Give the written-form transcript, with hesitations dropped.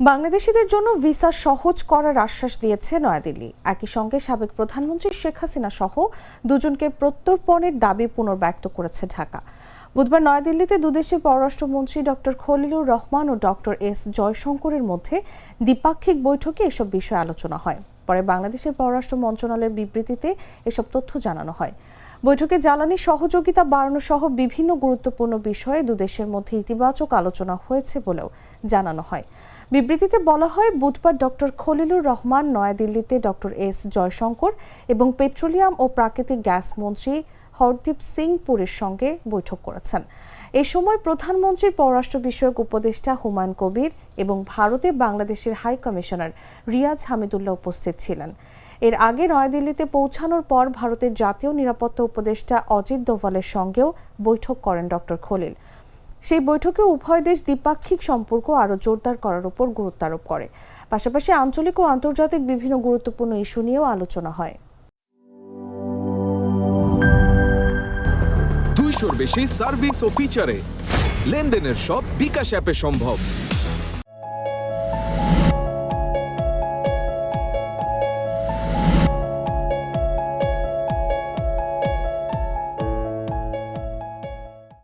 বাংলাদেশিদের জন্য ভিসা সহজ করার আশ্বাস দিয়েছে নয়াদিল্লি। একই সঙ্গে সাবেক প্রধানমন্ত্রী শেখ হাসিনা সহ দুজনকে প্রত্যর্পণের দাবি পুনর্ব্যক্ত করেছে ঢাকা। বুধবার নয়াদিল্লিতে দুদেশের পররাষ্ট্রমন্ত্রী ডক্টর খলিলুর রহমান ও ডক্টর এস জয়শঙ্করের মধ্যে দ্বিপাক্ষিক বৈঠকে এসব বিষয়ে আলোচনা হয়। পরে বাংলাদেশের পররাষ্ট্র মন্ত্রণালয়ের বিবৃতিতে এসব তথ্য জানানো হয়। বৈঠকে জ্বালানি সহযোগিতা বাড়ানো সহ বিভিন্ন গুরুত্বপূর্ণ বিষয়ে দুদেশের মধ্যে ইতিবাচক আলোচনা হয়েছে বলেও জানানো হয়। বিবৃতিতে বলা হয়, বুধবার ডক্টর খলিলুর রহমান নয়াদিল্লিতে ডক্টর এস জয়শঙ্কর এবং পেট্রোলিয়াম ও প্রাকৃতিক গ্যাস মন্ত্রী হরদীপ সিং পুরীর সঙ্গে বৈঠক করেছেন। এ সময় প্রধানমন্ত্রীর পররাষ্ট্র বিষয়ক উপদেষ্টা হুমায়ুন কবির এবং ভারতে বাংলাদেশের হাই কমিশনার রিয়াজ হামিদুল্লাহ উপস্থিত ছিলেন। এর আগে নয়াদিল্লিতে পৌঁছানোর পর ভারতের জাতীয় নিরাপত্তা উপদেষ্টা অজিত দোভালের সঙ্গেও বৈঠক করেন ডক্টর খলিল। সেই বৈঠকে উভয় দেশ দ্বিপাক্ষিক সম্পর্ক আরও জোরদার করার উপর গুরুত্ব আরোপ করে। পাশাপাশি আঞ্চলিক ও আন্তর্জাতিক বিভিন্ন গুরুত্বপূর্ণ ইস্যু নিয়েও আলোচনা হয়। 200-র বেশি সার্ভিস ও ফিচারে লেনদেনের সব বিকাশ অ্যাপে সম্ভব।